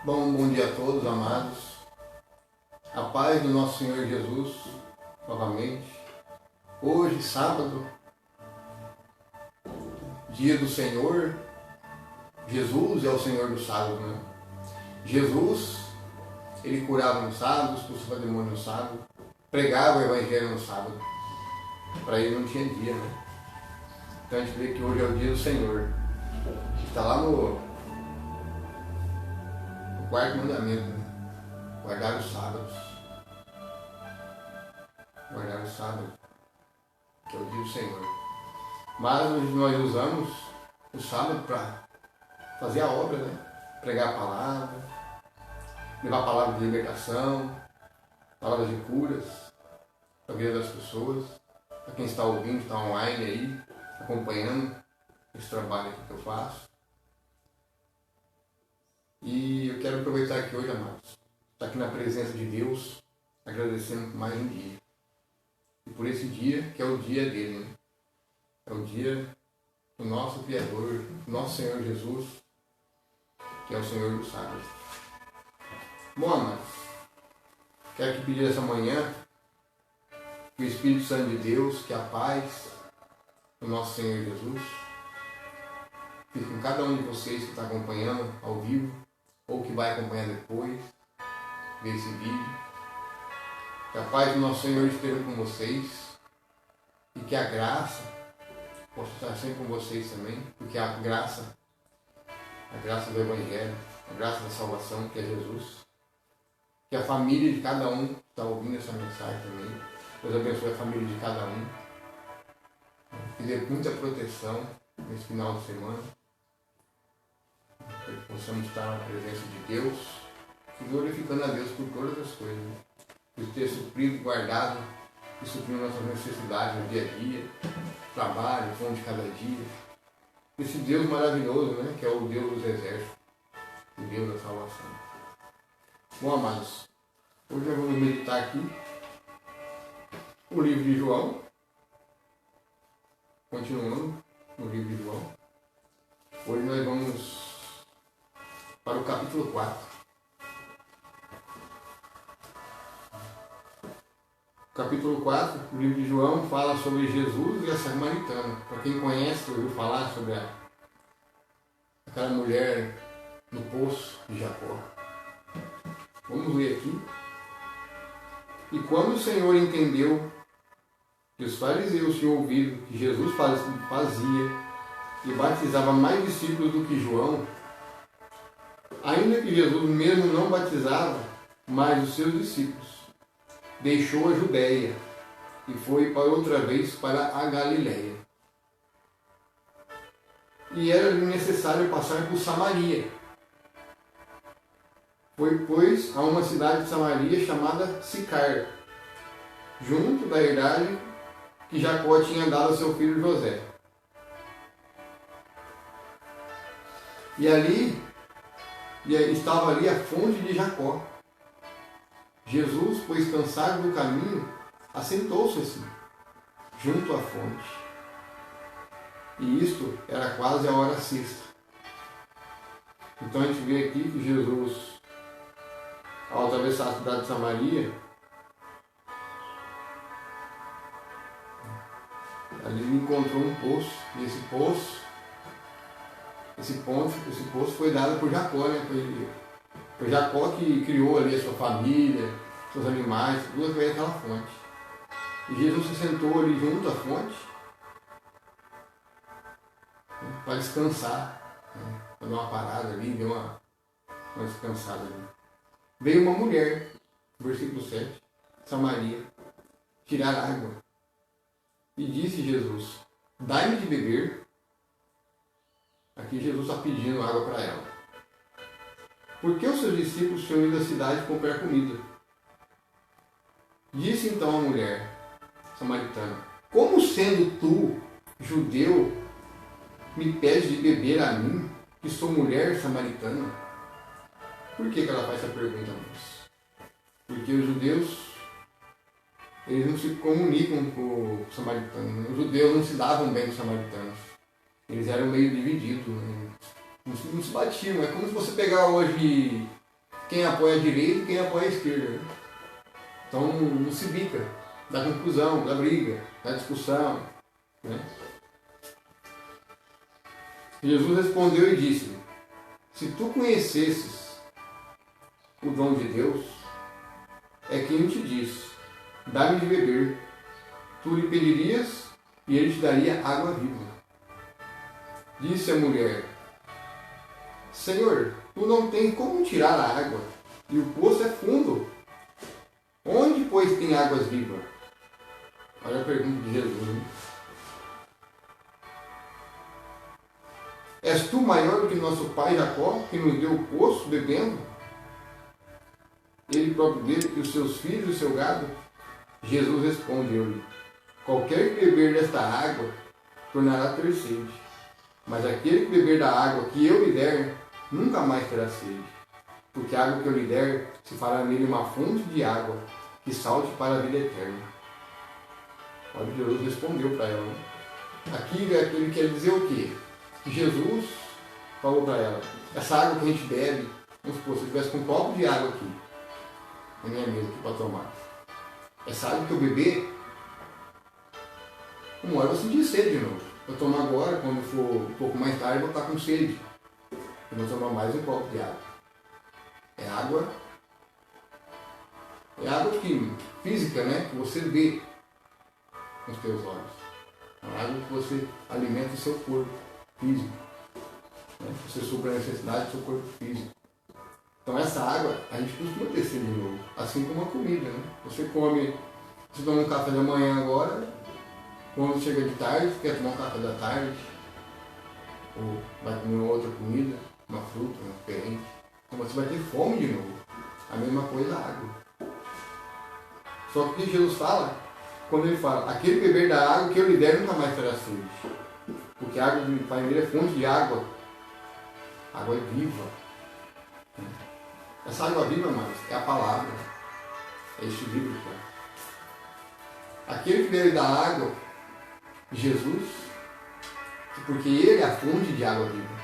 Bom dia a todos, amados. A paz do nosso Senhor Jesus, novamente. Hoje, sábado, dia do Senhor. Jesus é o Senhor do sábado, né? Jesus, ele curava no sábado, expulsava demônio no sábado, pregava o evangelho no sábado. Para ele não tinha dia, né? Então a gente vê que hoje é o dia do Senhor. Está lá no quarto mandamento, né? Guardar os sábados. Guardar o sábado, que é o dia do Senhor. Mas nós usamos o sábado para fazer a obra, né? Pregar a palavra, levar a palavra de libertação, palavras de curas para a vida das pessoas, para quem está ouvindo, está online aí, acompanhando esse trabalho aqui que eu faço. E eu quero aproveitar aqui hoje, amados, estar aqui na presença de Deus, agradecendo por mais um dia. E por esse dia, que é o dia dele, né? É o dia do nosso Criador, do nosso Senhor Jesus, que é o Senhor do sábado. Bom, amados, quero aqui pedir essa manhã que o Espírito Santo de Deus, que a paz do nosso Senhor Jesus fique com cada um de vocês que está acompanhando ao vivo, ou que vai acompanhar depois desse vídeo. Que a paz do nosso Senhor esteja com vocês e que a graça possa estar sempre com vocês também, porque a graça do Evangelho, a graça da salvação, que é Jesus, que a família de cada um que está ouvindo essa mensagem também, Deus abençoe a família de cada um, que dê muita proteção nesse final de semana, que possamos estar na presença de Deus e glorificando a Deus por todas as coisas, né? Por ter suprido, guardado e suprindo nossas necessidades no dia a dia, trabalho, pão de cada dia. Esse Deus maravilhoso, né? Que é o Deus dos exércitos, o Deus da salvação. Bom, amados, hoje nós vamos meditar aqui o livro de João, continuando no livro de João. Hoje nós vamos para o capítulo 4. O capítulo 4, o livro de João, fala sobre Jesus e a Samaritana. Para quem conhece, ouviu falar sobre aquela mulher no poço de Jacó. Vamos ler aqui. E quando o Senhor entendeu que os fariseus tinham ouvido que Jesus fazia e batizava mais discípulos do que João, ainda que Jesus mesmo não batizava mais os seus discípulos, deixou a Judéia e foi para outra vez para a Galiléia. E era necessário passar por Samaria. Foi, pois, a uma cidade de Samaria chamada Sicar, junto da herdade que Jacó tinha dado ao seu filho José. E estava ali a fonte de Jacó. Jesus, pois cansado do caminho, assentou-se assim, junto à fonte. E isto era quase a hora sexta. Então a gente vê aqui que Jesus, ao atravessar a cidade de Samaria, ali ele encontrou um poço. E esse poço foi dado por Jacó, né? Foi Jacó que criou ali a sua família, seus animais, tudo através daquela fonte. E Jesus se sentou ali junto à fonte, né, para descansar, né, para dar uma parada ali, deu uma descansada ali. Veio uma mulher, versículo 7, Samaria, tirar água. E disse Jesus: dai-me de beber. Aqui Jesus está pedindo água para ela. Por que os seus discípulos tinham ido à cidade comprar comida? Disse então a mulher samaritana: como sendo tu, judeu, me pedes de beber a mim, que sou mulher samaritana? Por que ela faz essa pergunta, moça? Porque os judeus, eles não se comunicam com os samaritanos. Os judeus não se davam bem com os samaritanos. Eles eram meio divididos, né? Não se batiam. É como se você pegar hoje quem apoia a direita e quem apoia a esquerda. Né? Então não se bica, dá conclusão, dá briga, dá discussão. Né? Jesus respondeu e disse: se tu conhecesses o dom de Deus, é quem te diz: dá-me de beber. Tu lhe pedirias e ele te daria água viva. Disse a mulher: Senhor, tu não tens como tirar a água, e o poço é fundo. Onde, pois, tem águas vivas? Olha a pergunta de Jesus. Né? És tu maior do que nosso pai Jacó, que nos deu o poço bebendo? Ele próprio dele, e os seus filhos e o seu gado? Jesus respondeu-lhe: qualquer que beber desta água tornará ter sede, mas aquele que beber da água que eu lhe der, nunca mais terá sede, porque a água que eu lhe der se fará nele uma fonte de água que salte para a vida eterna. Olha, Jesus respondeu para ela. Né? Aqui ele quer dizer o quê? Que Jesus falou para ela: essa água que a gente bebe, vamos supor, se eu tivesse com um copo de água aqui, na minha mesa aqui para tomar, essa água que eu beber, uma hora eu vou sentir sede de novo. Eu tomo agora, quando for um pouco mais tarde, eu vou estar com sede. Eu vou tomar mais um copo de água. É água física, né? Que você vê com os teus olhos. É água que você alimenta o seu corpo físico. Né? Você supra a necessidade do seu corpo físico. Então essa água, a gente costuma ter sede de novo. Assim como a comida, né? Você toma um café da manhã agora. Quando chega de tarde, quer tomar um café da tarde, ou vai comer uma outra comida, uma fruta, uma diferente. Então você vai ter fome de novo. A mesma coisa a água. Só que o que Jesus fala, quando ele fala, aquele beber da água que eu lhe der nunca mais terá sede. Porque a água do Pai dele é fonte de água. A água é viva. Essa água viva, mas é a palavra. É este livro. Aquele que beber da água, Jesus, porque ele é a fonte de água viva.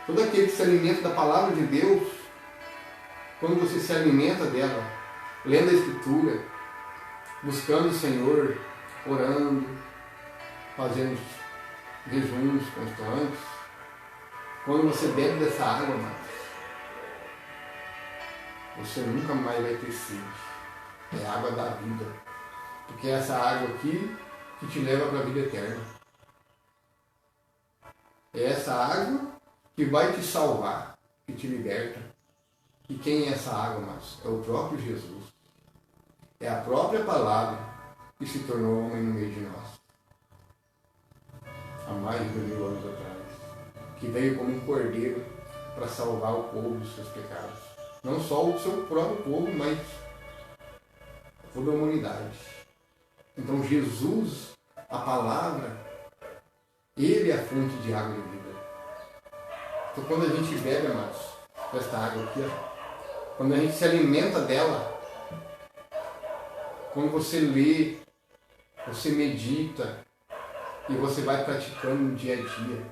Todo aquele que se alimenta da palavra de Deus, quando você se alimenta dela, lendo a Escritura, buscando o Senhor, orando, fazendo jejuns constantes, quando você bebe dessa água, você nunca mais vai ter sede. É a água da vida. Porque é essa água aqui que te leva para a vida eterna. É essa água que vai te salvar, que te liberta. E quem é essa água, mas é o próprio Jesus. É a própria palavra que se tornou homem no meio de nós. Há mais de 2000 anos atrás. Que veio como um cordeiro para salvar o povo dos seus pecados. Não só o seu próprio povo, mas toda a humanidade. Então Jesus, a palavra, ele é a fonte de água de vida. Então quando a gente bebe, amados, esta água aqui, ó, quando a gente se alimenta dela, quando você lê, você medita e você vai praticando no dia a dia,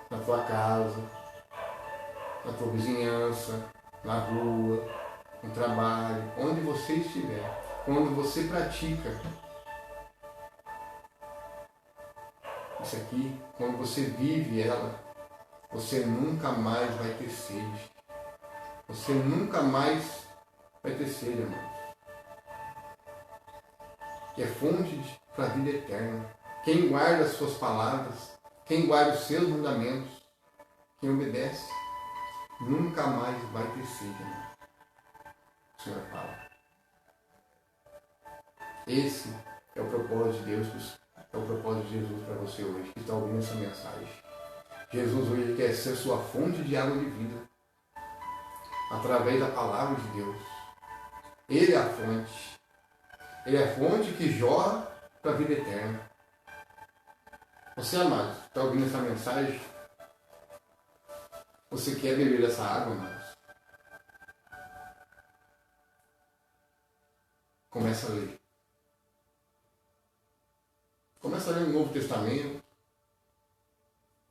na tua casa, na tua vizinhança, na rua, no trabalho, onde você estiver. Quando você pratica isso aqui, quando você vive ela, você nunca mais vai ter sede. Você nunca mais vai ter sede, irmãos. Que é fonte para a vida eterna. Quem guarda as suas palavras, quem guarda os seus mandamentos, quem obedece, nunca mais vai ter sede, irmãos. O Senhor fala. Esse é o propósito de Deus, é o propósito de Jesus para você hoje, que está ouvindo essa mensagem. Jesus hoje quer ser sua fonte de água de vida, através da palavra de Deus. Ele é a fonte. Ele é a fonte que jorra para a vida eterna. Você, amado, está ouvindo essa mensagem? Você quer beber dessa água, amados? Começa a ler. Começa a ler o Novo Testamento,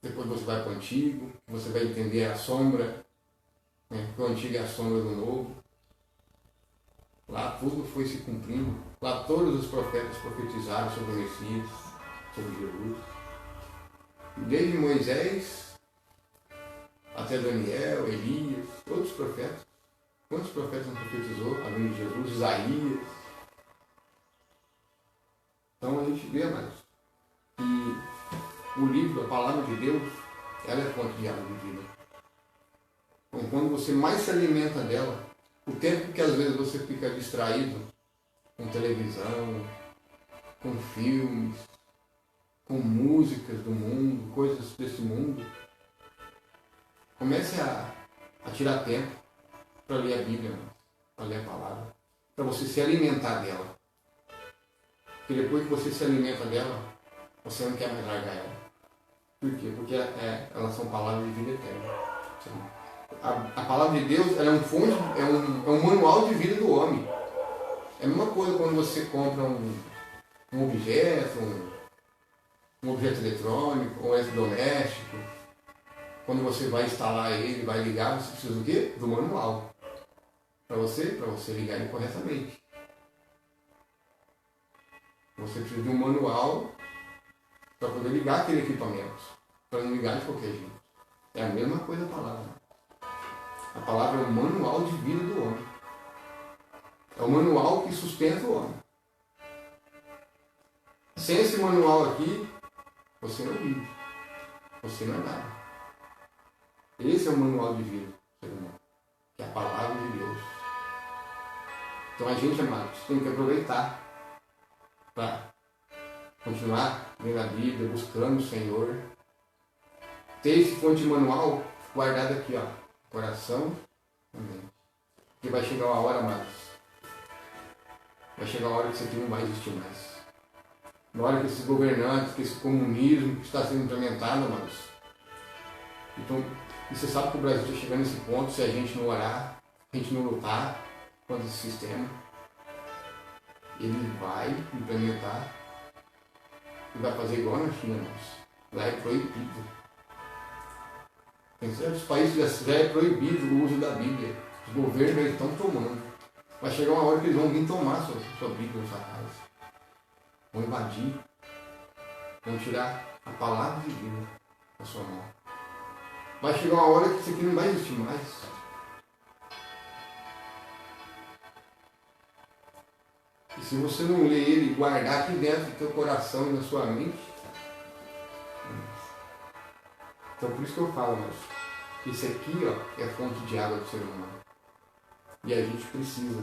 depois você vai para o Antigo, você vai entender a sombra, né? Porque o antigo é a sombra do novo. Lá tudo foi se cumprindo. Lá todos os profetas profetizaram sobre o Messias, sobre Jesus. Desde Moisés até Daniel, Elias, outros profetas. Quantos profetas não profetizou além de Jesus? Isaías. Então a gente vê mais que o livro, a palavra de Deus, ela é fonte de água de vida. Então, quando você mais se alimenta dela, o tempo que às vezes você fica distraído com televisão, com filmes, com músicas do mundo, coisas desse mundo, comece a tirar tempo para ler a Bíblia, para ler a palavra, para você se alimentar dela. Porque depois que você se alimenta dela, você não quer mais largar ela. Por quê? Porque elas são palavras de vida eterna. A palavra de Deus ela é um manual de vida do homem. É a mesma coisa quando você compra um objeto, um objeto eletrônico, um eletrodoméstico. Quando você vai instalar ele, vai ligar, você precisa do quê? Do manual. Para você ligar ele corretamente. Você precisa de um manual para poder ligar aquele equipamento. Para não ligar de qualquer jeito. É a mesma coisa a palavra. A palavra é o manual de vida do homem. É o manual que sustenta o homem. Sem esse manual aqui, você não vive. Você não é nada. Esse é o manual de vida do ser humano. Que é a palavra de Deus. Então a gente, amados, tem que aproveitar para continuar lendo a Bíblia, buscando o Senhor. Ter esse fonte manual guardado aqui, ó, coração também. Porque vai chegar uma hora, amados. Vai chegar uma hora que isso aqui não vai existir mais. Na hora que esses governantes, que esse comunismo que está sendo implementado, amados. Então, e você sabe que o Brasil está chegando nesse ponto se a gente não orar, a gente não lutar contra esse sistema. Ele vai implementar e vai fazer igual na China, amados. Lá é proibido. Em certos países já é proibido o uso da Bíblia. Os governos já estão tomando. Vai chegar uma hora que eles vão vir tomar sua Bíblia na sua casa. Vão invadir. Vão tirar a palavra de Deus da sua mão. Vai chegar uma hora que isso aqui não vai existir mais. E se você não ler ele e guardar aqui dentro do teu coração e na sua mente, então por isso que eu falo, mas isso aqui, ó, é a fonte de água do ser humano. E a gente precisa.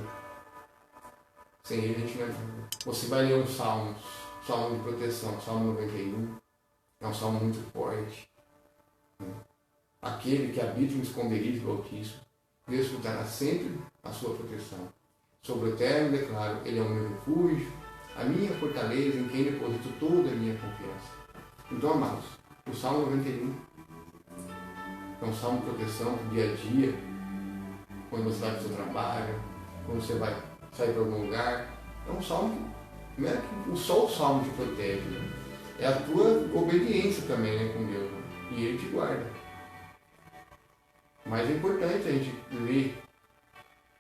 Sem ele a gente não é nada. Você vai ler um salmo de proteção, Salmo 91. É um salmo muito forte. Aquele que habita no esconderijo do Altíssimo, Deus escutará sempre a sua proteção. Sobre o eterno declaro, ele é o meu refúgio, a minha fortaleza, em quem deposito toda a minha confiança. Então, amados, o Salmo 91 é um salmo de proteção do dia a dia, quando você vai para o seu trabalho, quando você vai sair para algum lugar. É um salmo que não é que só o salmo te protege, né? É a tua obediência também, né, com Deus, né? E ele te guarda. Mas é importante a gente ler.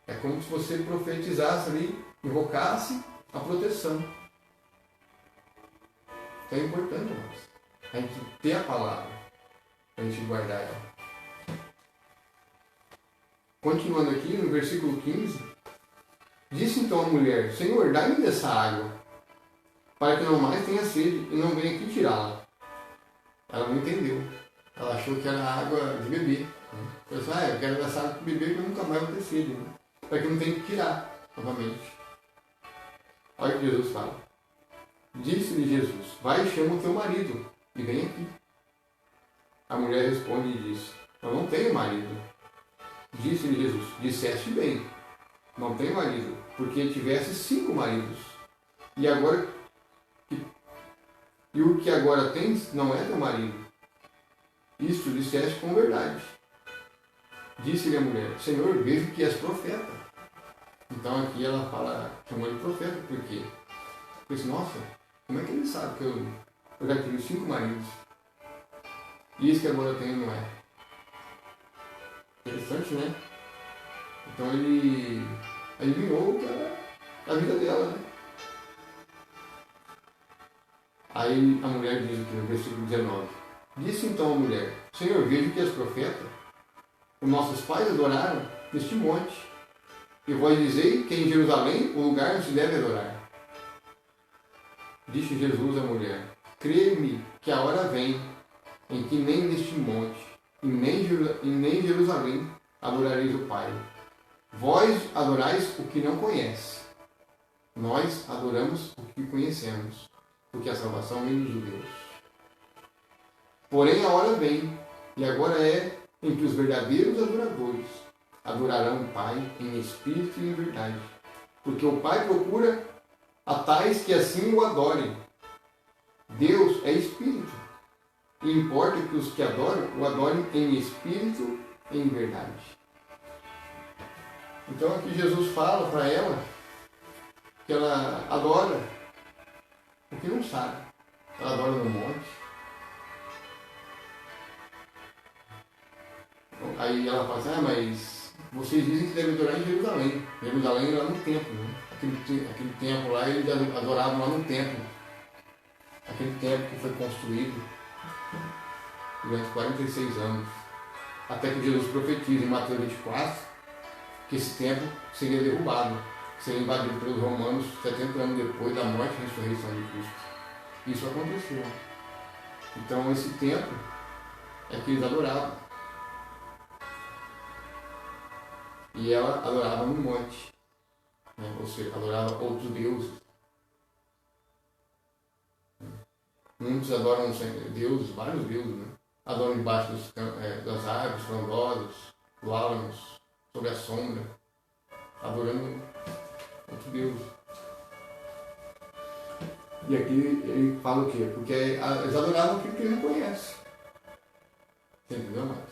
É como se você profetizasse ali, invocasse a proteção. Então é importante, irmãos, a gente ter a palavra, a gente guardar ela. Continuando aqui, no versículo 15, disse então a mulher, Senhor, dá-me dessa água, para que não mais tenha sede e não venha aqui tirá-la. Ela não entendeu. Ela achou que era água de beber. Ela disse, eu quero dessa água para beber, porque eu nunca mais vou ter sede. Né? Para que eu não tenha que tirar novamente. Olha o que Jesus fala. Disse-lhe Jesus, vai e chama o teu marido e vem aqui. A mulher responde e diz, eu não tenho marido. Disse-lhe Jesus, disseste bem, não tenho marido, porque tivesse 5 maridos. E o que agora tens não é teu marido. Isto disseste com verdade. Disse-lhe a mulher, Senhor, vejo que és profeta. Então aqui ela fala, chamou de profeta, por quê? Porque disse, nossa, como é que ele sabe que eu já tive 5 maridos? E isso que agora eu tenho não é. Interessante, né? Então ele adivinhou que era a vida dela, né? Aí a mulher diz aqui no versículo 19: Disse então a mulher: Senhor, vejo que és profeta. Os nossos pais adoraram neste monte, e vós dizei que em Jerusalém o lugar não se deve adorar. Disse Jesus à mulher: Crê-me que a hora vem em que nem neste monte e nem Jerusalém adorareis o Pai. Vós adorais o que não conhece. Nós adoramos o que conhecemos, porque a salvação vem dos judeus. Porém a hora vem, e agora é, em que os verdadeiros adoradores adorarão o Pai em espírito e em verdade. Porque o Pai procura a tais que assim o adorem. Deus é espírito, e importa que os que adoram o adorem em espírito e em verdade. Então aqui Jesus fala para ela que ela adora o que não sabe. Ela adora no monte. Aí ela fala assim: mas vocês dizem que devem adorar em Jerusalém. Jerusalém era no templo, né? Aquele templo lá, eles adoravam lá no templo. Aquele templo que foi construído durante 46 anos. Até que Jesus profetiza em Mateus 24 que esse templo seria derrubado, seria invadido pelos romanos 70 anos depois da morte e ressurreição de Cristo. Isso aconteceu. Então esse templo é que eles adoravam. E ela adorava no monte, né? Ou seja, adorava outros deuses. Muitos adoram deuses, vários deuses, né? Adoram debaixo das árvores frondosas, do álamos, sobre a sombra, adorando outro Deus. E aqui ele fala o quê? Porque eles adoravam aquilo que eles não conhecem. Você entendeu, Marcos?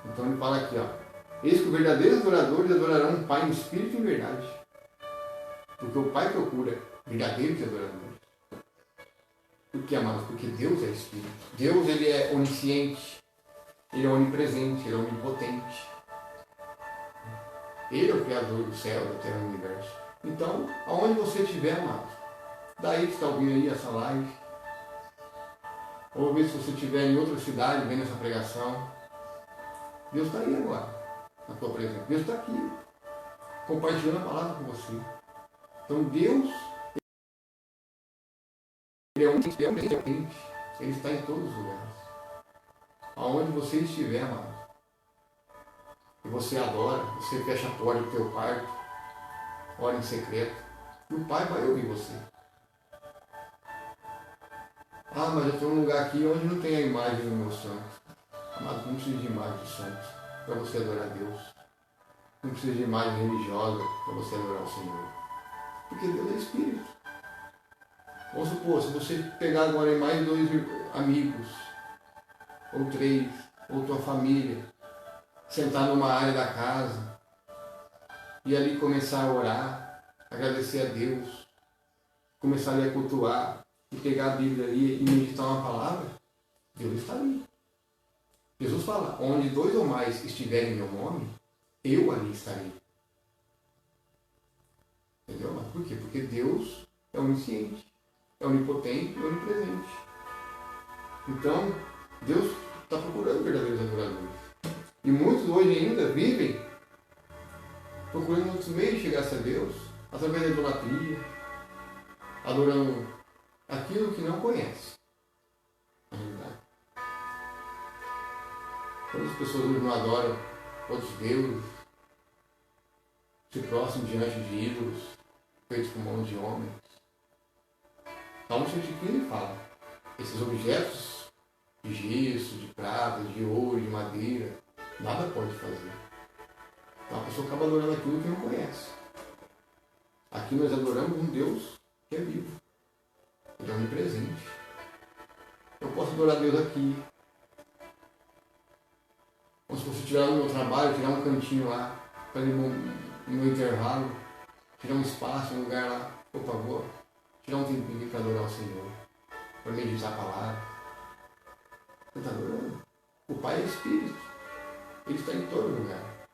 Então ele fala aqui, ó: Eis que os verdadeiros adoradores adorarão o Pai em espírito e em verdade. Porque o Pai procura verdadeiros adoradores. Por que, amados? Porque Deus é Espírito. Deus, ele é onisciente, ele é onipresente, ele é onipotente. Ele é o Criador do céu, da terra e do universo. Então, aonde você estiver, amado, daí que está ouvindo aí essa live, ou mesmo se você estiver em outra cidade vendo essa pregação, Deus está aí agora, na tua presença. Deus está aqui, compartilhando a palavra com você. Então, Deus, ele é onisciente, ele está em todos os lugares. Aonde você estiver, amado, e você adora, você fecha a porta do teu quarto, ora em secreto, e o Pai vai ouvir você. Ah, mas eu estou num lugar aqui onde não tem a imagem do meu santo. Amado, não precisa de imagem do santo para você adorar a Deus. Não precisa de imagem religiosa para você adorar o Senhor. Porque Deus é Espírito. Vamos supor, se você pegar agora mais 2 amigos, ou 3, ou tua família, sentar numa área da casa e ali começar a orar, agradecer a Deus, começar ali a cultuar e pegar a Bíblia ali e meditar uma palavra, Deus está ali. Jesus fala: onde 2 ou mais estiverem em meu nome, eu ali estarei. Entendeu? Mas por quê? Porque Deus é onisciente, é onipotente e onipresente. Então, Deus está procurando verdadeiros adoradores. E muitos hoje ainda vivem procurando outros meios de chegar-se a Deus, através da idolatria, adorando aquilo que não conhece. Na realidade. Quantas pessoas hoje não adoram outros deuses, se prostram diante de ídolos feitos por mãos de homens? Salmo 115 fala: esses objetos de gesso, de prata, de ouro, de madeira, nada pode fazer. Então a pessoa acaba adorando aquilo que não conhece. Aqui nós adoramos um Deus que é vivo. Ele é onipresente. Eu posso adorar Deus aqui. Ou se você estiver lá no meu trabalho, tirar um cantinho lá, para ir no intervalo, tirar um espaço, um lugar lá, por favor, tirar um tempinho para adorar o Senhor, para meditar a palavra. Tentador não. O Pai é Espírito. Ele está em todo lugar.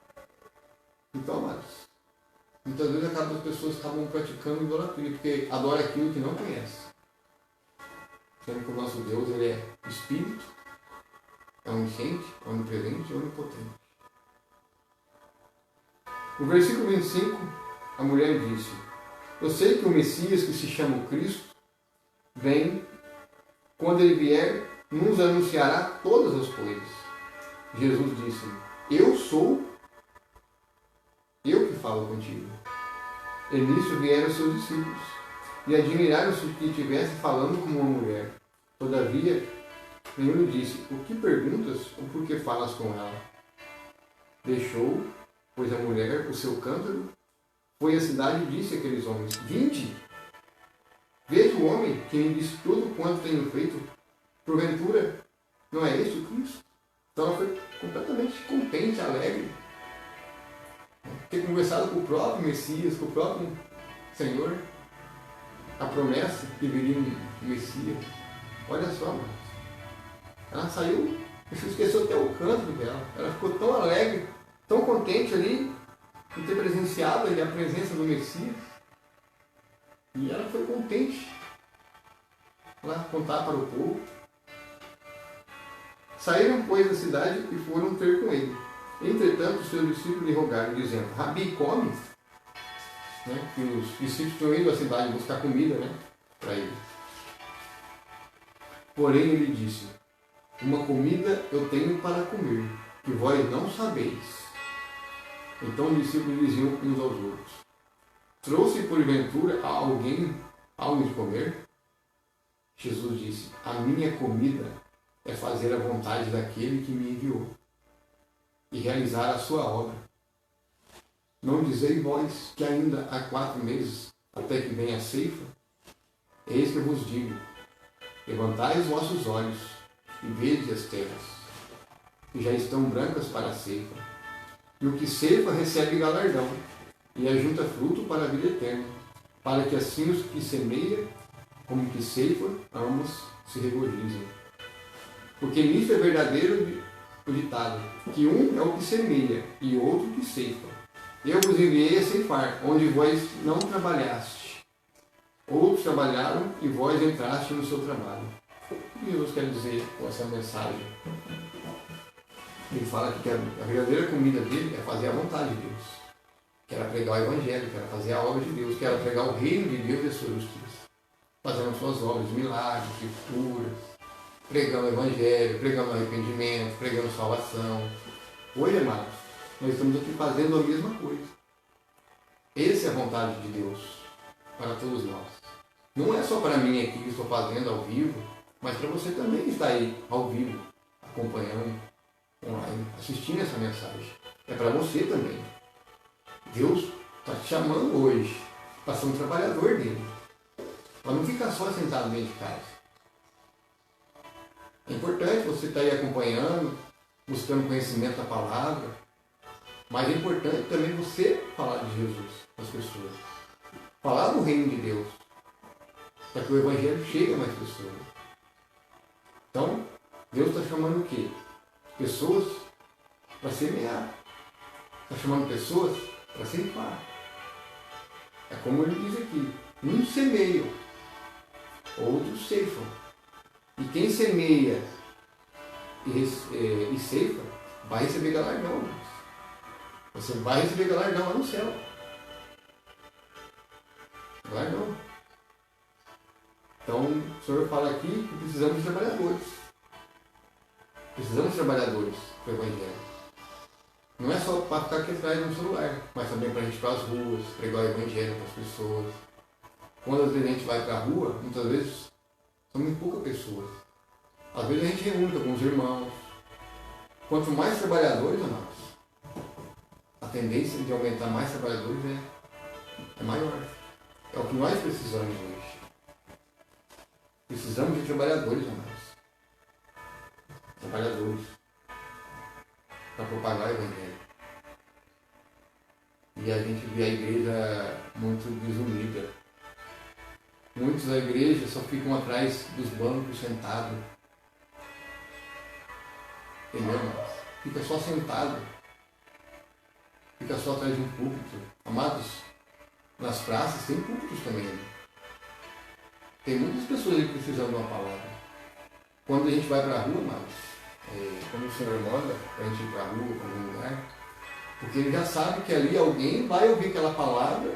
Então, amados, muitas vezes as pessoas acabam praticando idolatria, porque adora aquilo que não conhece. Sendo que o nosso Deus, ele é Espírito, é onisciente, é onipresente e onipotente. No versículo 25, a mulher disse: eu sei que o Messias, que se chama o Cristo, vem, quando ele vier, nos anunciará todas as coisas. Jesus disse: eu sou, eu que falo contigo. E nisso vieram seus discípulos, e admiraram-se que estivesse falando como uma mulher. Todavia, nenhum lhe disse: o que perguntas ou por que falas com ela? Deixou, pois, a mulher o seu cântaro, foi à cidade e disse àqueles homens: vinde, veja o homem que me disse tudo quanto tenho feito. Porventura, não é este o Cristo? Então ela foi completamente contente, alegre. Ter conversado com o próprio Messias, com o próprio Senhor, a promessa que viria um Messias. Olha só, mano. Ela saiu, esqueceu até o canto dela. Ela ficou tão alegre, tão contente ali, de ter presenciado ali a presença do Messias. E ela foi contente lá contar para o povo. Saíram, pois, da cidade e foram ter com ele. Entretanto, os seus discípulos lhe rogaram, dizendo: Rabi, come. Que os discípulos tinham ido à cidade buscar comida, para ele. Porém, ele disse: uma comida eu tenho para comer, que vós não sabeis. Então os discípulos diziam uns aos outros: trouxe porventura a alguém algo de comer? Jesus disse: a minha comida é fazer a vontade daquele que me enviou e realizar a sua obra. Não dizeis vós que ainda há 4 meses até que venha a ceifa? Eis que eu vos digo: levantai os vossos olhos e vede as terras, que já estão brancas para a ceifa. E o que ceifa recebe galardão, e ajunta fruto para a vida eterna, para que assim os que semeia, como que ceifa, ambos se regozijem. Porque nisso é verdadeiro o ditado, que um é o que semeia, e outro que ceifa. Eu vos enviei a ceifar, onde vós não trabalhaste. Outros trabalharam, e vós entraste no seu trabalho. O que Jesus quer dizer com essa mensagem? Ele fala que a verdadeira comida dele é fazer a vontade de Deus. Que era pregar o Evangelho, que era fazer a obra de Deus, que era pregar o reino de Deus e a sua justiça. Fazendo suas obras, milagres, de curas, pregando o Evangelho, pregando arrependimento, pregando salvação. Hoje, amados, nós estamos aqui fazendo a mesma coisa. Essa é a vontade de Deus para todos nós. Não é só para mim aqui que estou fazendo ao vivo, mas para você também que está aí ao vivo, acompanhando, online, assistindo essa mensagem. É para você também. Deus está te chamando hoje para ser um trabalhador dele. Para não ficar só sentado dentro de casa. É importante você estar aí acompanhando, buscando conhecimento da palavra, mas é importante também você falar de Jesus para as pessoas. Falar do reino de Deus, para que o Evangelho chegue a mais pessoas. Então, Deus está chamando o quê? Pessoas para semear. Está chamando pessoas para ceifar. É como ele diz aqui: uns semeiam, outros ceifam. E quem semeia e ceifa vai receber galardão. Você vai receber galardão lá no céu. Galardão. Então, o Senhor fala aqui que precisamos de trabalhadores. Precisamos de trabalhadores para o Evangelho. Não é só para ficar aqui atrás no celular, mas também para a gente ir para as ruas, pregar o Evangelho para as pessoas. Quando às vezes a gente vai para a rua, muitas vezes são muito poucas pessoas. Às vezes a gente reúne com alguns irmãos. Quanto mais trabalhadores, amados, a tendência de aumentar mais trabalhadores é maior. É o que nós precisamos hoje. Precisamos de trabalhadores, amados. Trabalhadores. Para propagar o Evangelho. E a gente vê a igreja muito desunida. Muitos da igreja só ficam atrás dos bancos sentados. Entendeu, amados? Fica só sentado. Fica só atrás de um púlpito. Amados, nas praças tem púlpitos também. Tem muitas pessoas aí precisando de uma palavra. Quando a gente vai para a rua, amados, quando o Senhor manda para a gente ir para a rua, para algum lugar, porque ele já sabe que ali alguém vai ouvir aquela palavra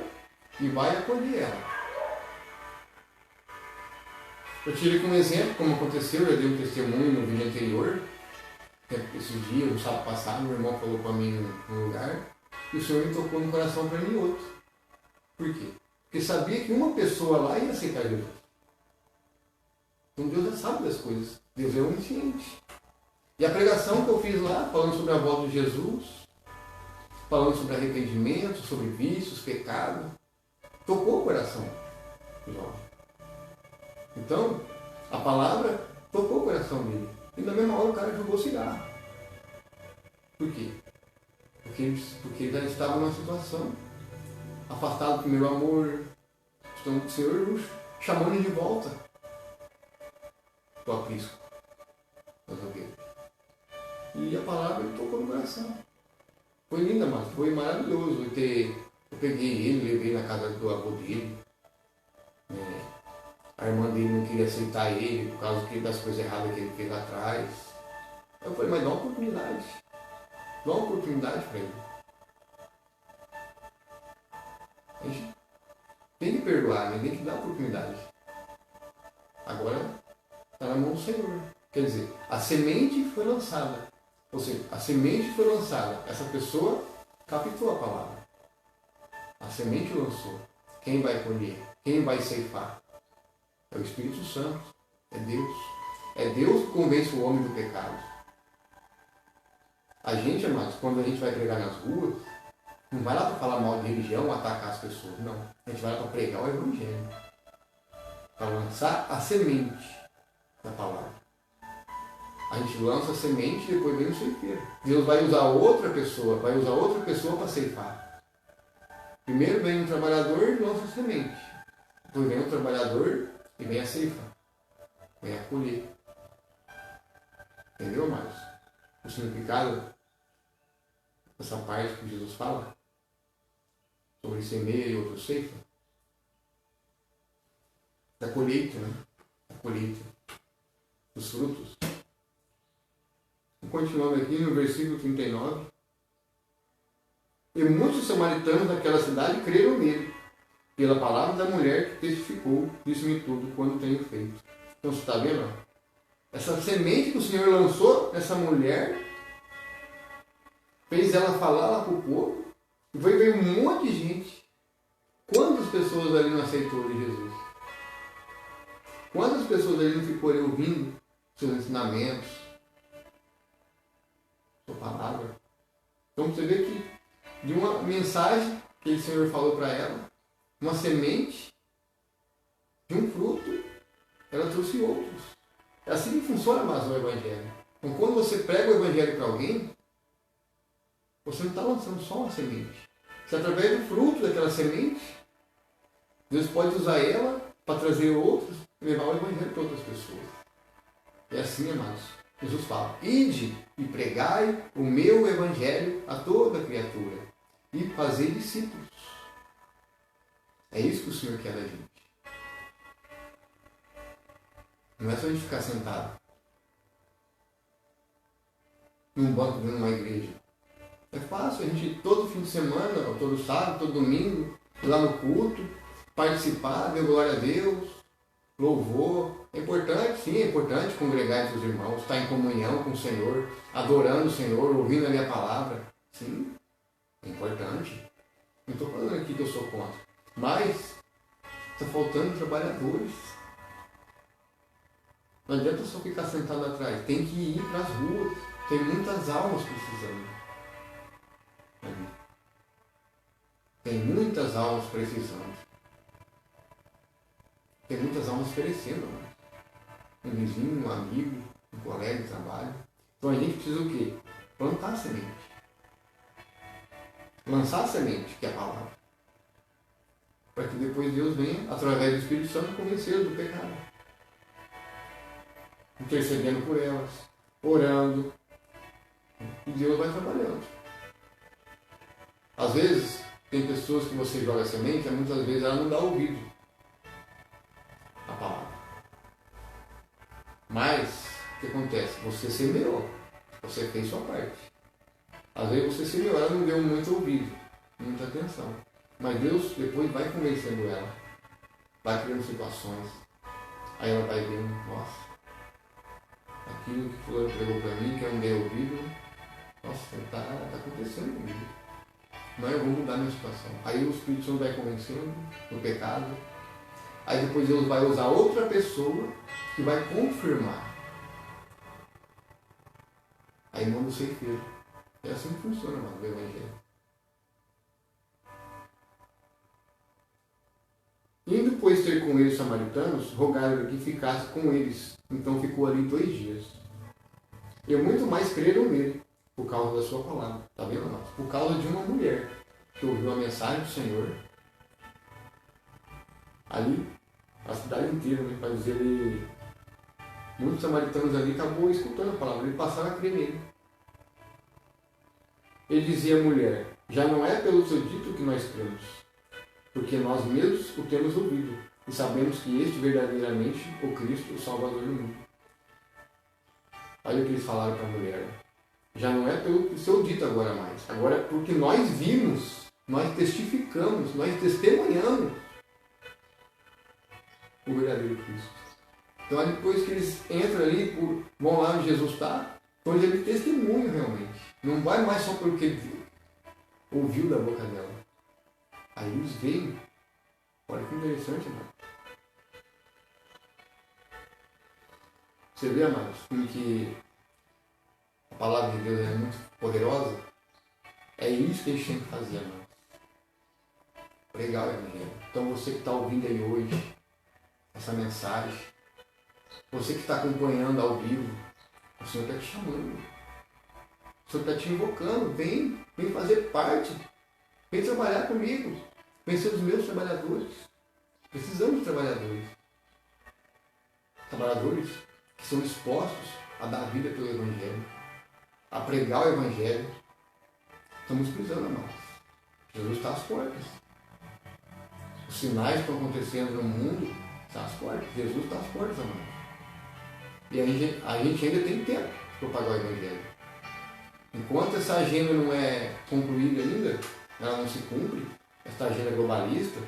e vai acolher ela. Eu tirei como exemplo, como aconteceu, eu dei um testemunho no vídeo anterior, esses dias, no sábado passado, meu irmão falou para mim num lugar, e o Senhor me tocou no coração para mim outro. Por quê? Porque sabia que uma pessoa lá ia aceitar Jesus. Então Deus já sabe das coisas. Deus é onisciente. E a pregação que eu fiz lá, falando sobre a volta de Jesus, falando sobre arrependimento, sobre vícios, pecado, tocou o coração do jovem. Então, a palavra tocou o coração dele. E na mesma hora o cara jogou cigarro. Por quê? Porque ele já estava numa situação afastado do primeiro amor. Então o Senhor chamou ele de volta do aprisco. E a palavra ele tocou no coração. Foi linda, mas foi maravilhoso. Eu peguei ele, levei na casa do avô dele. A irmã dele não queria aceitar ele por causa das coisas erradas que ele fez lá atrás. Eu falei, mas dá uma oportunidade. Dá uma oportunidade para ele. A gente tem que perdoar, né? Tem que dar oportunidade. Agora está na mão do Senhor. Quer dizer, a semente foi lançada. Ou seja, a semente foi lançada. Essa pessoa captou a palavra. A semente lançou. Quem vai colher? Quem vai ceifar? É o Espírito Santo. É Deus. É Deus que convence o homem do pecado. A gente, amados, quando a gente vai pregar nas ruas, não vai lá para falar mal de religião, atacar as pessoas. Não. A gente vai lá para pregar o Evangelho. Para lançar a semente da palavra. A gente lança a semente e depois vem o ceifeiro. Deus vai usar outra pessoa para ceifar. Primeiro vem um trabalhador e lança a semente. Depois vem o trabalhador e vem a ceifa. Vem a colher. Entendeu, Marcos? O significado dessa parte que Jesus fala sobre semeia e outro ceifa. Da colheita, né? Da colheita dos frutos. Continuando aqui no versículo 39. E muitos samaritanos daquela cidade creram nele, pela palavra da mulher que testificou, disse-me tudo quando tenho feito. Então você está vendo? Essa semente que o Senhor lançou nessa mulher, fez ela falar lá para o povo, e foi ver um monte de gente. Quantas pessoas ali não aceitou de Jesus? Quantas pessoas ali não ficou ali ouvindo seus ensinamentos, sua palavra? Então você vê que de uma mensagem que o Senhor falou para ela, uma semente de um fruto, ela trouxe outros. É assim que funciona mais o Evangelho. Então quando você prega o Evangelho para alguém, você não está lançando só uma semente. Se através do fruto daquela semente, Deus pode usar ela para trazer outros e levar o Evangelho para outras pessoas. É assim, amados. Jesus fala, ide e pregai o meu Evangelho a toda criatura e fazei discípulos. É isso que o Senhor quer da gente. Não é só a gente ficar sentado num banco de uma igreja. É fácil a gente todo fim de semana, ou todo sábado, todo domingo, ir lá no culto, participar, dar glória a Deus, louvor. É importante, sim, é importante congregar entre os irmãos, estar em comunhão com o Senhor, adorando o Senhor, ouvindo a minha palavra. Sim, é importante. Não estou falando aqui que eu sou contra. Mas está faltando trabalhadores. Não adianta só ficar sentado atrás. Tem que ir para as ruas. Tem muitas almas precisando. Tem muitas almas precisando. Tem muitas almas perecendo. Um vizinho, um amigo, um colega de trabalho. Então a gente precisa o quê? Plantar a semente. Lançar a semente, que é a palavra. Para que depois Deus venha, através do Espírito Santo, convencê-los do pecado. Intercedendo por elas, orando, Deus vai trabalhando. Às vezes, tem pessoas que você joga semente, muitas vezes ela não dá ouvido à palavra. Mas, o que acontece? Você semeou, você fez sua parte. Às vezes você semeou, ela não deu muito ouvido, muita atenção. Mas Deus depois vai convencendo ela, vai criando situações. Aí ela vai vendo, nossa, aquilo que fulano pregou para mim, que eu não dei ouvido, nossa, está acontecendo comigo. Não, eu vou mudar minha situação. Aí o Espírito Santo vai convencendo do pecado. Aí depois Deus vai usar outra pessoa que vai confirmar. Aí manda o ceifeiro. É assim que funciona, mano, o Evangelho. Indo, depois ter com eles samaritanos, rogaram que ficasse com eles. Então ficou ali 2 dias. E muito mais creram nele, por causa da sua palavra. Está vendo, irmãos? Por causa de uma mulher que ouviu a mensagem do Senhor. Ali, a cidade inteira, né, para dizer, muitos samaritanos ali acabou escutando a palavra, ele passaram a crer nele. Ele dizia à mulher, já não é pelo seu dito que nós cremos, porque nós mesmos o temos ouvido, e sabemos que este verdadeiramente o Cristo, o Salvador do mundo. Olha o que eles falaram para a mulher. Já não é pelo seu dito agora mais. Agora é porque nós vimos, nós testificamos, nós testemunhamos o verdadeiro Cristo. Então depois que eles entram ali, vão lá onde Jesus está, então ele testemunha realmente. Não vai mais só pelo que ele viu, ouviu da boca dela. Aí eles veem. Olha que interessante, irmão. Você vê, amados, como que a palavra de Deus é muito poderosa? É isso que a gente tem que fazer, amados. Pregar o Evangelho. Então você que está ouvindo aí hoje essa mensagem, você que está acompanhando ao vivo, o Senhor está te chamando. O Senhor está te invocando. Vem fazer parte. Vem trabalhar comigo. Vem ser os meus trabalhadores. Precisamos de trabalhadores. Trabalhadores que são dispostos a dar vida pelo Evangelho, a pregar o Evangelho. Estamos precisando, amados. Jesus está às portas. Os sinais estão acontecendo no mundo, está às portas. Jesus está às portas, amados. E a gente ainda tem tempo para propagar o Evangelho. Enquanto essa agenda não é concluída ainda, ela não se cumpre, essa agenda globalista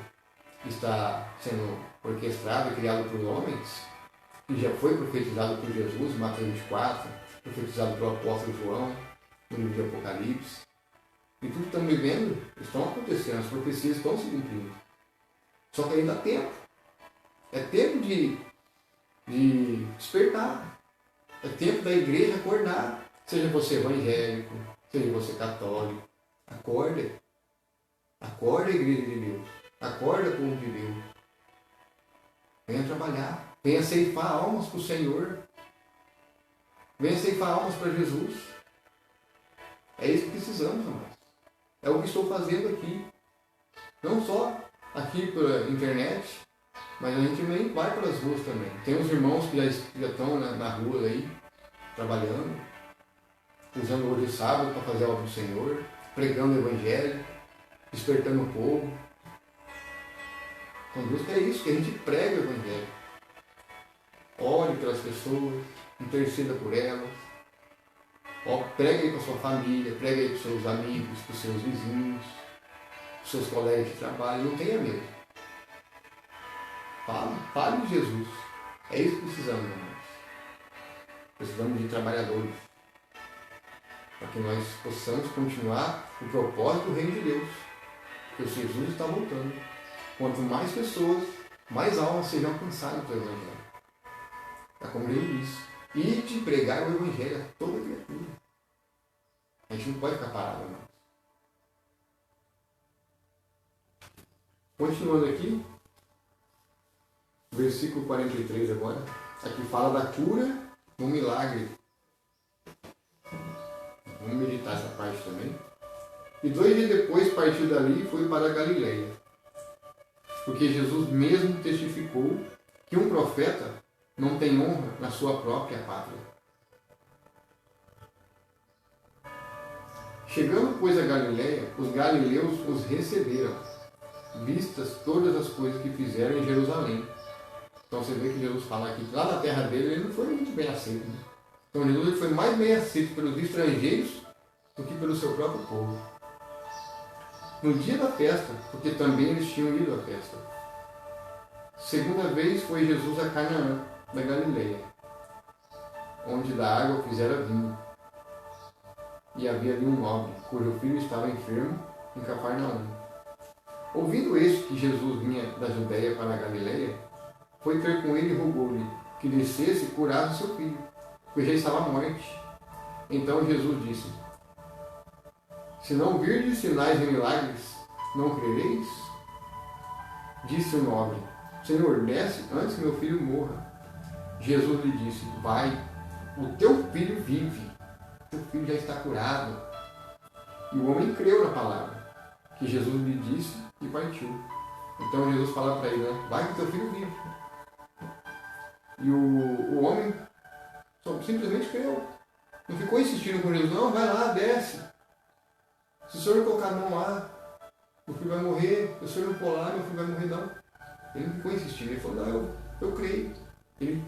está sendo orquestrada e criada por homens, que já foi profetizado por Jesus, em Mateus 24, profetizado pelo apóstolo João, no livro de Apocalipse. E tudo que estamos vivendo, estão acontecendo, as profecias estão se cumprindo. Só que ainda há tempo. É tempo de despertar. É tempo da igreja acordar. Seja você evangélico, seja você católico. Acorda. Acorda, igreja de Deus. Acorda, povo de Deus. Venha trabalhar. Venha ceifar almas para o Senhor. Venha ceifar almas para Jesus. É isso que precisamos, amados. É o que estou fazendo aqui. Não só aqui pela internet, mas a gente também vai para as ruas também. Tem uns irmãos que já estão na rua aí, trabalhando, usando hoje o sábado para fazer a obra do Senhor, pregando o Evangelho, despertando o povo. Então Deus quer isso, que a gente pregue o Evangelho. Ore pelas pessoas, interceda por elas. Pregue aí para a sua família, pregue aí para os seus amigos, para os seus vizinhos, para os seus colegas de trabalho. Não tenha medo. Fale de Jesus. É isso que precisamos, irmãos. Precisamos de trabalhadores. Para que nós possamos continuar o propósito do Reino de Deus. Porque Jesus está voltando. Quanto mais pessoas, mais almas sejam alcançadas pelo Evangelho. É como ele diz. E de pregar o Evangelho a toda criatura. A gente não pode ficar parado, irmãos. Continuando aqui, versículo 43 agora. Aqui fala da cura no milagre. Vamos meditar essa parte também. E 2 dias depois partiu dali e foi para a Galileia. Porque Jesus mesmo testificou que um profeta não tem honra na sua própria pátria. Chegando, pois, a Galiléia, os galileus os receberam, vistas todas as coisas que fizeram em Jerusalém. Então você vê que Jesus fala aqui que lá na terra dele ele não foi muito bem aceito. Né? Então Jesus ele foi mais bem aceito pelos estrangeiros do que pelo seu próprio povo. No dia da festa, porque também eles tinham ido à festa. Segunda vez foi Jesus a Canaã, da Galileia, onde da água fizera vinho. E havia ali um nobre, cujo filho estava enfermo em Cafarnaum. Ouvindo este que Jesus vinha da Judéia para a Galileia, foi ter com ele e rogou-lhe que descesse e curasse seu filho, pois já estava à morte. Então Jesus disse: se não virdes sinais e milagres, não crereis? Disse o nobre: Senhor, desce antes que meu filho morra. Jesus lhe disse: vai, o teu filho vive, teu filho já está curado. E o homem creu na palavra que Jesus lhe disse e partiu. Então Jesus fala para ele, né? Vai que teu filho vive. E o homem simplesmente creu. Não ficou insistindo com Jesus, não, vai lá, desce. Se o senhor colocar a mão lá, meu filho vai morrer. Se o senhor não pôr lá, meu filho vai morrer, não. Ele não ficou insistindo, ele falou, não, eu creio. Ele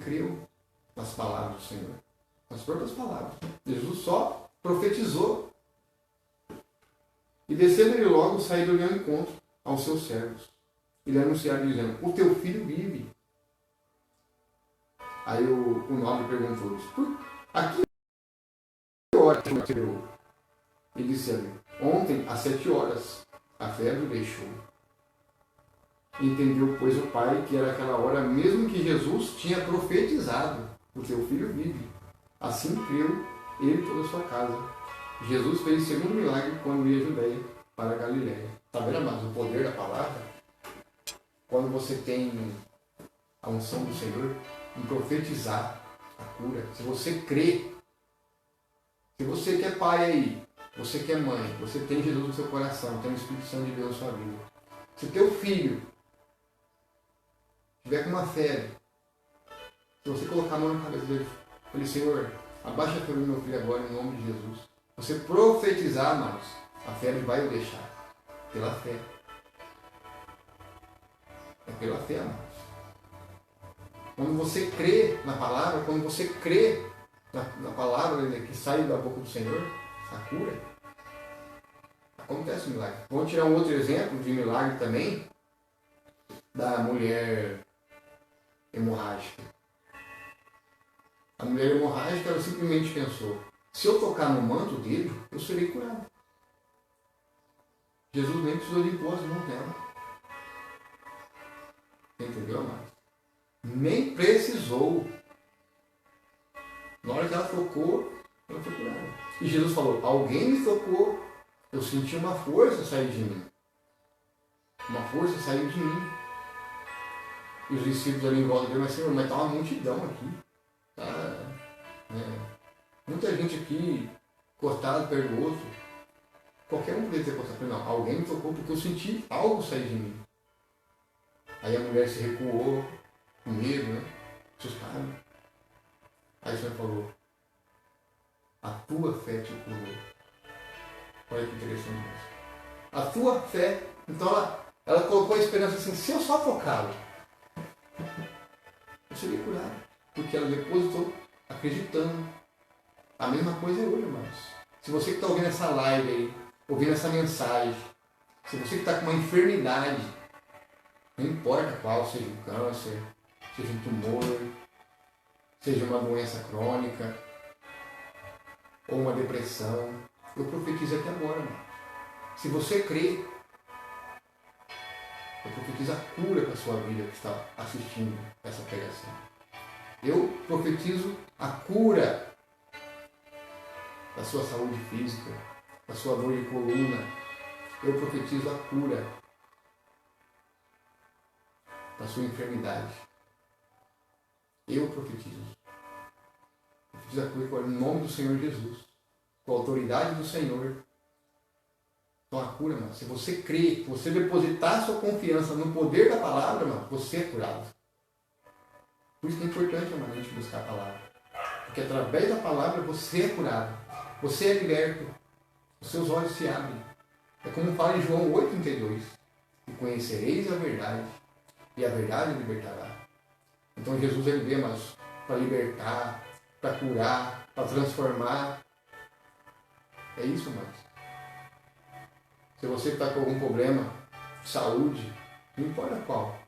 creu nas palavras do Senhor, nas próprias palavras. Jesus só profetizou. E descendo ele logo, saiu ao encontro aos seus servos. Ele anunciaram dizendo, o teu filho vive. Aí o nobre perguntou-lhes, a que hora você operou? Ele disse ali, ontem às 7 horas, a febre o deixou. Entendeu, pois, o pai que era aquela hora mesmo que Jesus tinha profetizado, o teu filho vive. Assim creu ele e toda a sua casa. Jesus fez o segundo milagre quando ia a Judéia para a Galiléia. Está vendo, amados, o poder da palavra? Quando você tem a unção do Senhor em profetizar a cura, se você crê, se você que é pai aí, você que é mãe, você tem Jesus no seu coração, tem o Espírito Santo de Deus na sua vida. Se teu filho tiver com uma febre, se você colocar a mão na cabeça dele, falei, Senhor, abaixa a febre do meu filho agora em nome de Jesus. Você profetizar, amados, a febre vai o deixar. Pela fé. É pela fé, amados. Quando você crê na palavra, quando você crê na palavra que sai da boca do Senhor, a cura, acontece um milagre. Vamos tirar um outro exemplo de milagre também, da mulher hemorrágica. A mulher hemorrágica, ela simplesmente pensou, se eu tocar no manto dele, eu serei curado. Jesus nem precisou de impor as mãos dela. Entendeu, amado? Nem precisou. Na hora que ela tocou, ela foi curada. E Jesus falou, alguém me tocou, eu senti uma força sair de mim. Uma força saiu de mim. E os discípulos ali em volta dele, mas Senhor, mas está uma multidão aqui. Tá, muita gente aqui cortada perto do outro. Qualquer um poderia ter cortado. Não, alguém me tocou porque eu senti algo sair de mim. Aí a mulher se recuou, com medo, né? Assustada. Aí o Senhor falou, a tua fé te curou. Olha que interessante isso. A tua fé, então ela colocou a esperança assim, se eu só tocá-lo, eu seria curado. Porque ela depositou acreditando. A mesma coisa é hoje, irmãos. Se você que está ouvindo essa live aí, ouvindo essa mensagem, se você que está com uma enfermidade, não importa qual, seja um câncer, seja um tumor, seja uma doença crônica, ou uma depressão, eu profetizo aqui agora, irmão. Se você crê, eu profetizo a cura para a sua vida que está assistindo essa pregação. Eu profetizo a cura da sua saúde física, da sua dor de coluna. Eu profetizo a cura da sua enfermidade. Eu profetizo. Profetizo a cura em nome do Senhor Jesus. Com a autoridade do Senhor. Então a cura, mano, se você crer, se você depositar sua confiança no poder da palavra, mano, você é curado. Por isso que é importante, mano, a gente buscar a palavra. Porque através da palavra você é curado. Você é liberto. Os seus olhos se abrem. É como fala em João 8,32. E conhecereis a verdade, e a verdade o libertará. Então Jesus ele veio, mas para libertar, para curar, para transformar. É isso, mas. Se você está com algum problema de saúde, não importa qual,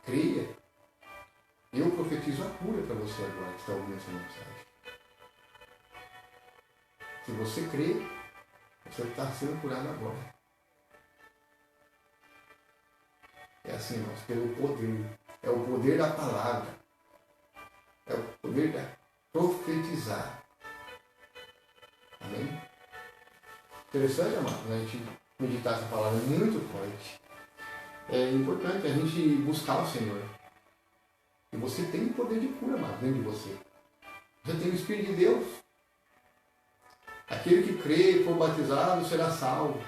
creia. Eu profetizo a cura para você agora que está ouvindo essa mensagem. Se você crê, você está sendo curado agora. É assim, irmãos, pelo poder. É o poder da palavra. É o poder da profetizar. Amém? Interessante, amado, a gente meditar essa palavra, é muito forte. É importante a gente buscar o Senhor. E você tem o poder de cura, amado, dentro de você. Você tem o Espírito de Deus. Aquele que crê e for batizado será salvo.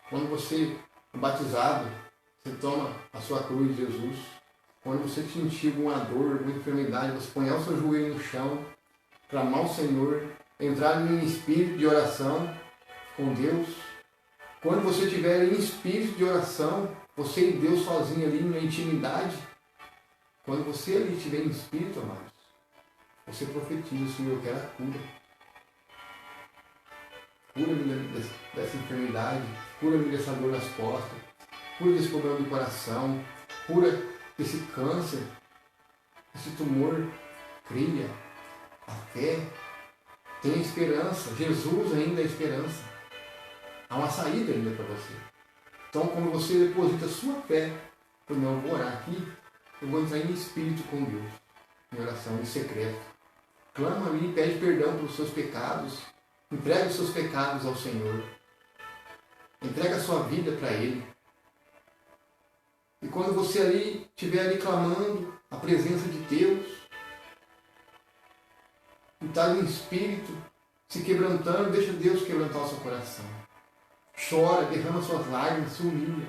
Quando você é batizado, você toma a sua cruz de Jesus. Quando você sentir alguma dor, alguma enfermidade, você põe o seu joelho no chão, clamar ao Senhor, entrar em espírito de oração com Deus. Quando você estiver em espírito de oração, você e Deus sozinho ali na intimidade, quando você ali estiver em espírito, amados, você profetiza, Senhor, eu quero a cura. Cura-me dessa enfermidade, cura-me dessa dor nas costas, cura desse problema do coração, cura desse câncer, desse tumor. Creia, a fé, tenha esperança. Jesus ainda é esperança. Há uma saída ainda para você. Então, quando você deposita sua fé, eu não vou orar aqui, eu vou entrar em espírito com Deus, em oração, em secreto. Clama ali, pede perdão pelos seus pecados. Entrega os seus pecados ao Senhor. Entrega a sua vida para Ele. E quando você ali estiver ali clamando a presença de Deus, e está em espírito, se quebrantando, deixa Deus quebrantar o seu coração. Chora, derrama suas lágrimas, se humilha.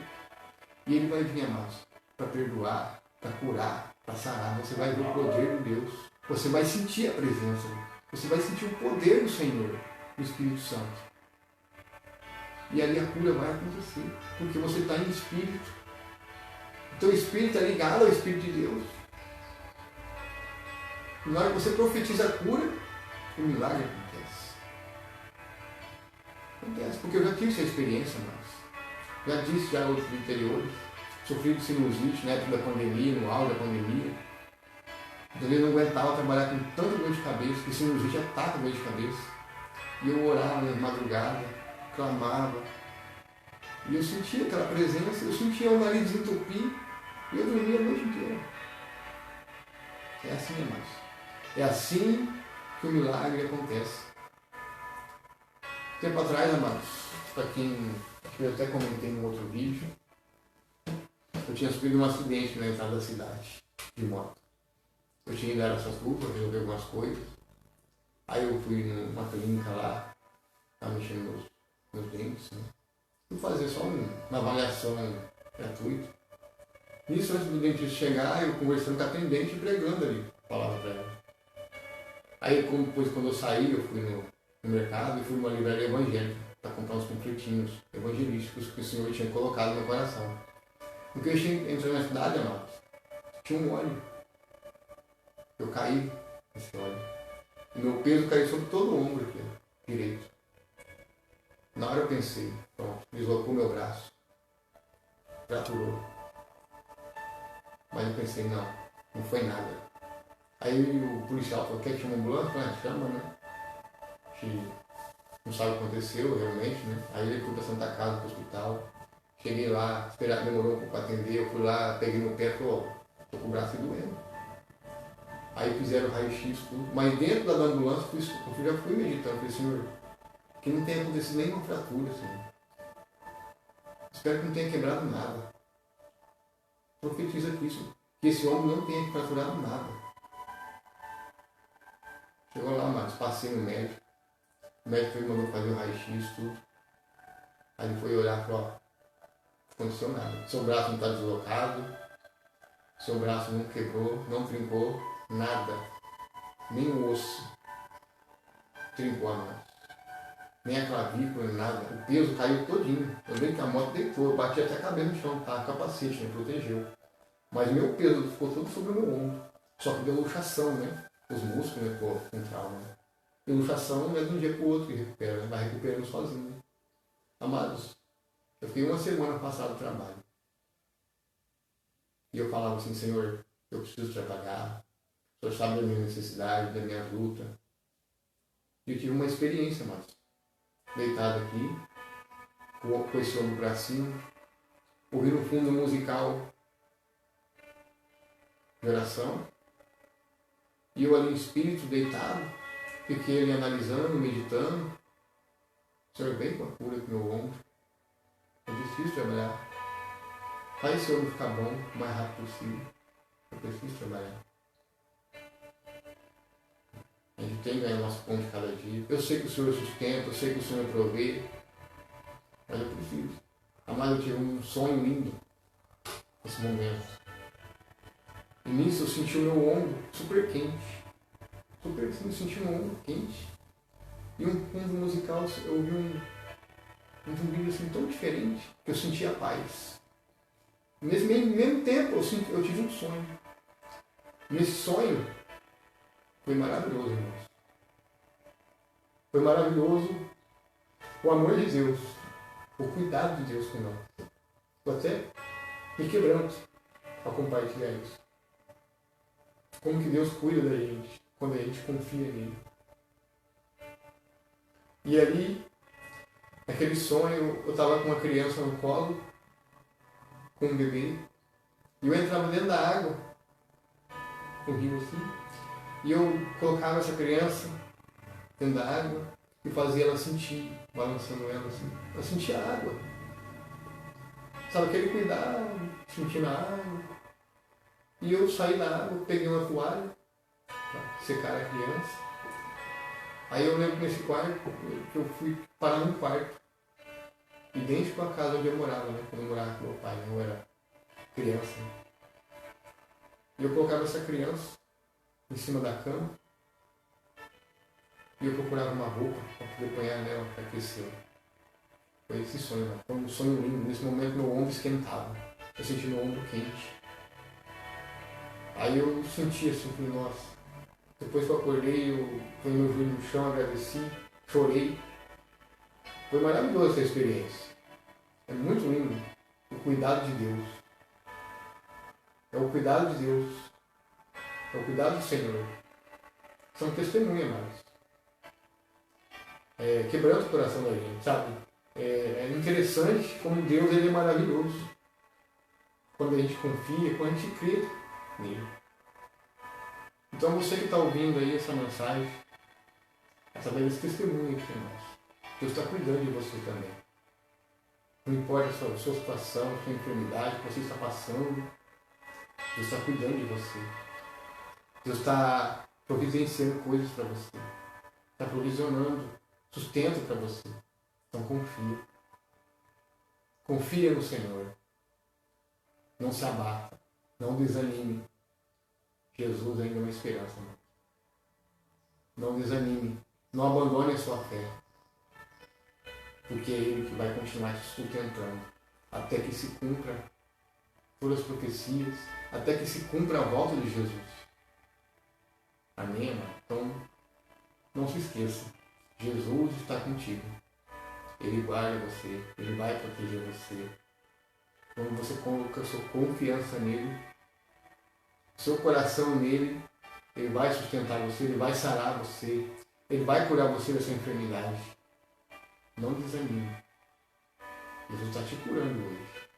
E Ele vai vir, amados, para perdoar, para curar, para sarar. Você vai ver o poder de Deus. Você vai sentir a presença. Você vai sentir o poder do Senhor, do Espírito Santo. E ali a cura vai acontecer, porque você está em espírito. O teu espírito é ligado ao Espírito de Deus. E na hora que você profetiza a cura, o milagre acontece. Acontece, porque eu já tive essa experiência, mas já disse já outros interiores, sofri de sinusite na época da pandemia, no auge da pandemia. Então eu não aguentava trabalhar com tanta dor de cabeça, que sinusite ataca a dor de cabeça. E eu orava na madrugada, clamava. E eu sentia aquela presença, eu sentia o nariz desentupir e eu dormia a noite inteira. É assim, amados. É assim que o milagre acontece. Tempo atrás, amados, para quem eu até comentei em um outro vídeo, eu tinha sofrido um acidente na entrada da cidade de moto. Eu tinha ido a Araçatuba, resolver algumas coisas. Aí eu fui numa clínica lá, estava mexendo meus dentes, né? Fui fazer só uma avaliação gratuita. Nisso, antes do dentista chegar, eu conversando com a atendente e pregando ali, a palavra para ela. Aí depois, quando eu saí, eu fui no mercado e fui numa livraria evangélica para comprar uns panfletinhos evangelísticos que o Senhor tinha colocado no meu coração. Porque eu entrei na cidade, amados, tinha um óleo. Eu caí nesse óleo. E meu peso caiu sobre todo o ombro aqui, ó, direito. Na hora eu pensei, pronto, deslocou meu braço. Fraturou. Mas eu pensei, não foi nada. Aí o policial falou, quer que chame a ambulância? Eu falei, chama, né? Que não sabe o que aconteceu realmente, né? Aí ele foi para Santa Casa, para o hospital. Cheguei lá, demorou um pouco para atender, eu fui lá, peguei no pé e falei, ó, tô com o braço doendo. Aí fizeram o raio-x, tudo. Mas dentro da ambulância, eu já fui meditando. Falei, Senhor, que não tenha acontecido nenhuma fratura, Senhor. Espero que não tenha quebrado nada. Profetiza que esse homem não tenha fraturado nada. Chegou lá, mas passei no médico. O médico me mandou fazer o raio-x, tudo. Aí ele foi olhar e falou, ó, não aconteceu nada. Seu braço não está deslocado, seu braço não quebrou, não trincou, nada. nem o osso trincou, amados. Nem a clavícula, nem nada. O peso caiu todinho. Eu lembro que a moto deitou, eu bati até a cabeça no chão, tá? Capacete, me protegeu. Mas meu peso ficou todo sobre o meu ombro. Só que deu luxação, né? Os músculos, né? Com trauma. Né? E luxação não é de um dia para o outro que recupera, né? Vai recuperando sozinho. Né? Amados, eu fiquei uma semana passada no trabalho. E eu falava assim, Senhor, eu preciso trabalhar. O Senhor sabe da minha necessidade, da minha luta. E eu tive uma experiência, amados. Deitado aqui, com esse ombro para cima, ouvindo o fundo musical de oração. E eu ali em espírito, deitado, fiquei ali analisando, meditando. O Senhor veio com a cura do meu ombro. Eu preciso trabalhar. Faz esse ombro ficar bom o mais rápido possível. Eu preciso trabalhar. A gente tem que ganhar nosso pão de cada dia. Eu sei que o Senhor sustenta, eu sei que o Senhor provê, mas eu preciso. Amado, eu tive um sonho lindo nesse momento. E nisso eu senti o meu ombro super quente. Super quente, eu senti o meu ombro quente. E um fundo musical, eu ouvi um zumbido assim tão diferente que eu senti a paz. Nesse mesmo tempo eu tive um sonho. Nesse sonho foi maravilhoso, irmãos. Foi maravilhoso o amor de Deus, o cuidado de Deus com nós. Eu até me quebranto para compartilhar isso. Como que Deus cuida da gente quando a gente confia nele. E ali, naquele sonho, eu estava com uma criança no colo, com um bebê, e eu entrava dentro da água, no rio assim, e eu colocava essa criança dentro da água e fazia ela sentir, balançando ela assim. Ela sentia a água. Sabe, aquele cuidado, sentindo a água. E eu saí da água, peguei uma toalha para secar a criança. Aí eu lembro que nesse quarto, que eu fui parar num quarto, idêntico à casa onde eu morava, né? Quando eu morava com meu pai, né? Eu era criança. Né? E eu colocava essa criança em cima da cama e eu procurava uma roupa para poder apanhar nela para aquecer. Foi esse sonho, né? Foi um sonho lindo. Nesse momento meu ombro esquentava. Eu senti meu ombro quente. Aí eu senti assim, falei, nossa. Depois que eu acordei, eu fui meu joelho no chão, agradeci, chorei. Foi maravilhosa essa experiência. É muito lindo o cuidado de Deus. É o cuidado de Deus. É o cuidado do Senhor. São testemunhas, mas quebrando o coração da gente, sabe? É interessante como Deus ele é maravilhoso. Quando a gente confia, quando a gente crê nele. Então você que está ouvindo aí essa mensagem, essa beleza testemunha aqui, irmãos. Deus está cuidando de você também. Não importa a sua situação, a sua enfermidade que você está passando, Deus está cuidando de você. Deus está providenciando coisas para você. Está provisionando sustento para você. Então confia. Confia no Senhor. Não se abata. Não desanime. Jesus ainda é uma esperança. Irmão. Não desanime. Não abandone a sua fé. Porque é Ele que vai continuar te sustentando. Até que se cumpra todas as profecias. Até que se cumpra a volta de Jesus. Amém, irmão? Então, não se esqueça. Jesus está contigo. Ele guarda você. Ele vai proteger você. Quando você coloca a sua confiança nele, seu coração nele, ele vai sustentar você, ele vai sarar você, ele vai curar você dessa enfermidade. Não desanime. Jesus está te curando hoje.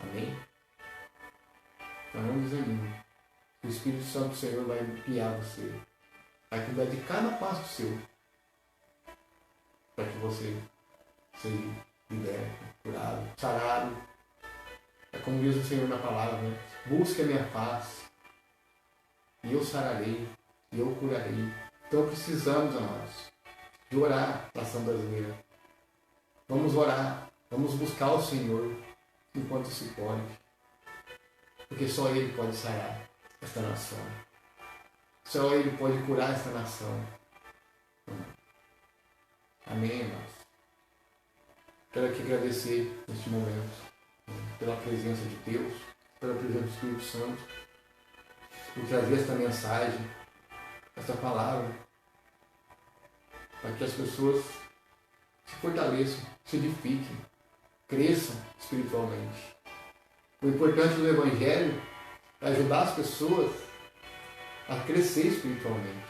Amém? Então não desanime. O Espírito Santo do Senhor vai guiar você. Vai cuidar de cada passo seu. Para que você seja liberto, curado, sarado. É como diz o Senhor na palavra, né? Busque a minha face, e eu sararei, e eu curarei. Então precisamos, amados, de orar, nação brasileira. Vamos orar, vamos buscar o Senhor enquanto se pode. Porque só Ele pode sarar esta nação. Só Ele pode curar esta nação. Amém, irmãos? Quero aqui agradecer neste momento pela presença de Deus, pela presença do Espírito Santo, por trazer esta mensagem, esta palavra, para que as pessoas se fortaleçam, se edifiquem, cresçam espiritualmente. O importante do Evangelho é ajudar as pessoas a crescer espiritualmente.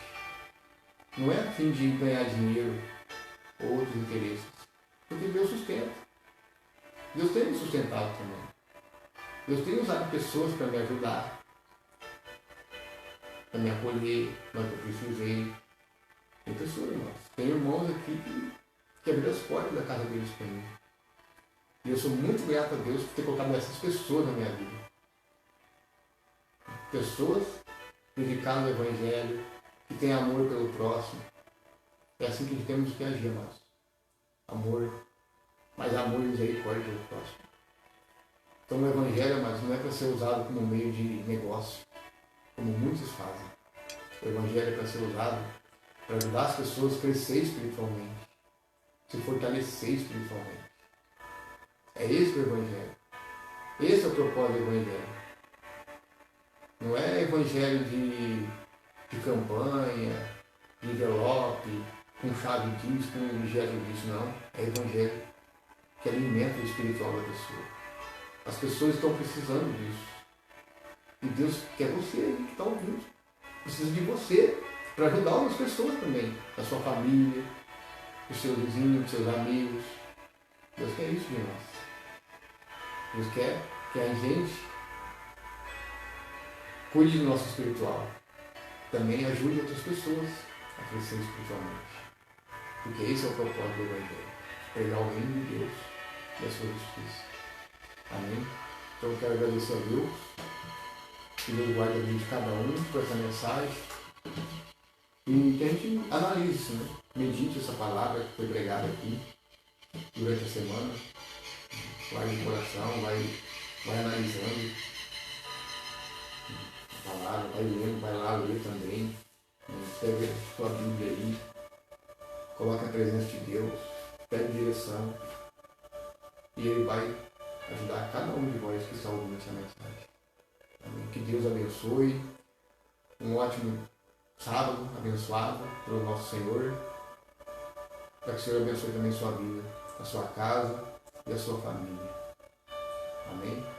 Não é a fim de ganhar dinheiro ou outros interesses, porque Deus sustenta. Deus tem me sustentado também. Deus tem usado pessoas para me ajudar, para me acolher, na hora que eu precisei. Tem pessoas, irmãos. Tem irmãos aqui que abriram as portas da casa deles para mim. E eu sou muito grato a Deus por ter colocado essas pessoas na minha vida. Pessoas dedicadas ao Evangelho, que têm amor pelo próximo. É assim que temos que agir, irmãos. Amor, mas amor e misericórdia pelo próximo. Então o Evangelho, mas não é para ser usado como meio de negócio, como muitos fazem. O Evangelho é para ser usado para ajudar as pessoas a crescer espiritualmente, se fortalecer espiritualmente. É esse o Evangelho. Esse é o propósito do Evangelho. Não é Evangelho de campanha, de envelope, com chave disso, com objeto disso, não. É Evangelho que alimenta o espiritual da pessoa. As pessoas estão precisando disso. E Deus quer você que está ouvindo. Precisa de você para ajudar outras pessoas também. A sua família, os seus vizinhos, os seus amigos. Deus quer isso de nós. Deus quer que a gente cuide do nosso espiritual. Também ajude outras pessoas a crescer espiritualmente. Porque esse é o propósito do Evangelho. Pregar o reino de Deus e a sua justiça. Amém? Então eu quero agradecer a Deus. Que Deus guarde a vida de cada um por essa mensagem. E que a gente analise isso, né? Medite essa palavra que foi pregada aqui durante a semana. Vai no coração, vai analisando a palavra, vai lendo, vai lá ler também. Pega a sua Bíblia aí, coloca a presença de Deus, pede direção e Ele vai ajudar cada um de vós que está ouvindo essa mensagem. Amém? Que Deus abençoe. Um ótimo sábado abençoado pelo nosso Senhor. Para que o Senhor abençoe também sua vida, a sua casa e a sua família. Amém?